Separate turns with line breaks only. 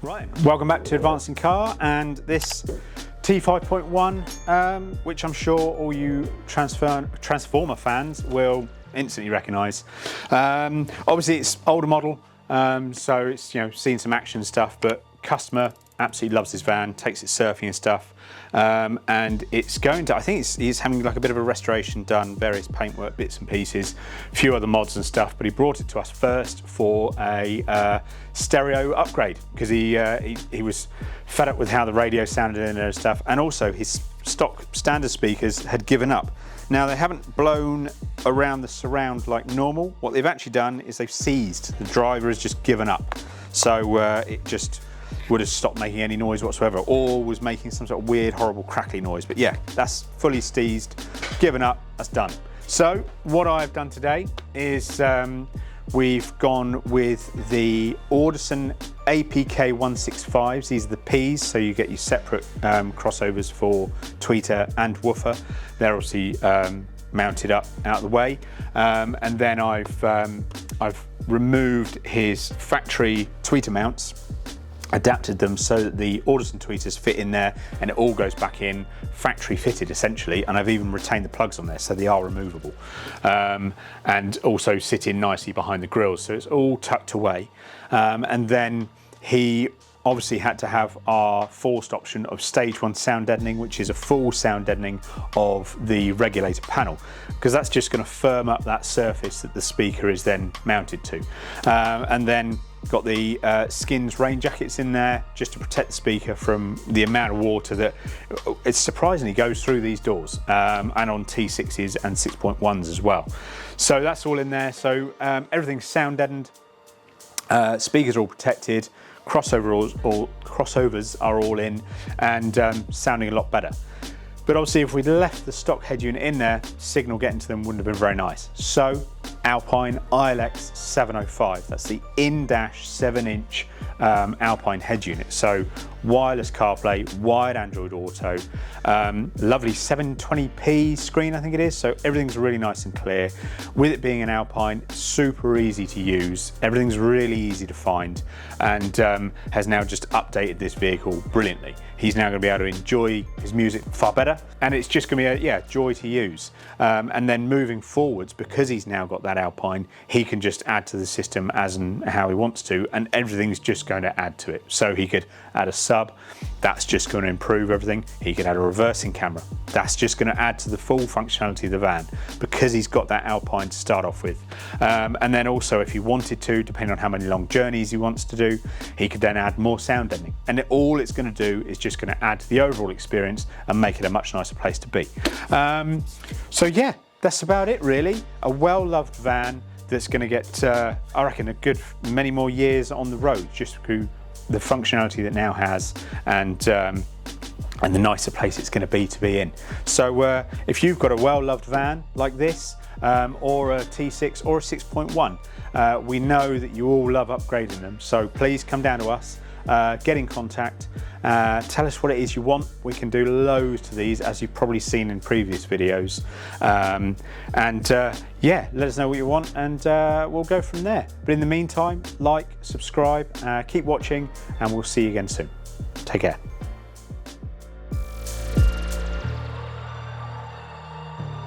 Right, welcome back to Advancing Car and this T5.1, which I'm sure all you Transformer fans will instantly recognise. Obviously it's older model, so it's seen some action stuff, but customer absolutely loves this van, takes it surfing and stuff, and it's going to, I think he's having like a bit of a restoration done, various paintwork bits and pieces, a few other mods and stuff, but he brought it to us first for a stereo upgrade because he was fed up with how the radio sounded in there and stuff, and also his stock standard speakers had given up. Now they haven't blown around the surround like normal. What they've actually done is they've seized. The driver has just given up. So it just would have stopped making any noise whatsoever, or was making some sort of weird, horrible, crackly noise. But yeah, that's fully seized, given up, that's done. So what I've done today is we've gone with the Audison APK 165s. These are the Ps, so you get your separate crossovers for tweeter and woofer. They're obviously mounted up out of the way, and then I've removed his factory tweeter mounts, adapted them so that the Audison tweeters fit in there, and it all goes back in factory fitted essentially, and I've even retained the plugs on there so they are removable, and also sit in nicely behind the grills, so it's all tucked away. And then he obviously had to have our forced option of stage 1 sound deadening, which is a full sound deadening of the regulator panel, because that's just going to firm up that surface that the speaker is then mounted to. And then got the skins rain jackets in there just to protect the speaker from the amount of water that it surprisingly goes through these doors, and on T6s and 6.1s as well. So that's all in there. So everything's sound deadened, speakers are all protected, crossovers are all in, and sounding a lot better. But obviously if we'd left the stock head unit in there, signal getting to them wouldn't have been very nice. So Alpine ILX 705, that's the in-dash 7-inch Alpine head unit. So wireless CarPlay, wired Android Auto, lovely 720p screen I think it is, so everything's really nice and clear. With it being an Alpine, super easy to use, everything's really easy to find, and has now just updated this vehicle brilliantly. He's now going to be able to enjoy his music far better, and it's just going to be a joy to use. And then moving forwards, because he's now got that Alpine, he can just add to the system as and how he wants to, and everything's just going to add to it. So he could add a sub, that's just going to improve everything. He could add a reversing camera, that's just going to add to the full functionality of the van, because he's got that Alpine to start off with. And then also if he wanted to, depending on how many long journeys he wants to do, he could then add more sound deadening, and all it's going to do is just going to add to the overall experience and make it a much nicer place to be. So yeah, that's about it really. A well-loved van that's going to get, I reckon, a good many more years on the road just through the functionality that it now has, and the nicer place it's going to be in. So if you've got a well-loved van like this, or a T6 or a 6.1, we know that you all love upgrading them, so please come down to us, get in contact, tell us what it is you want. We can do loads to these, as you've probably seen in previous videos, yeah, let us know what you want, and we'll go from there. But in the meantime, like, subscribe, keep watching, and we'll see you again soon. Take care.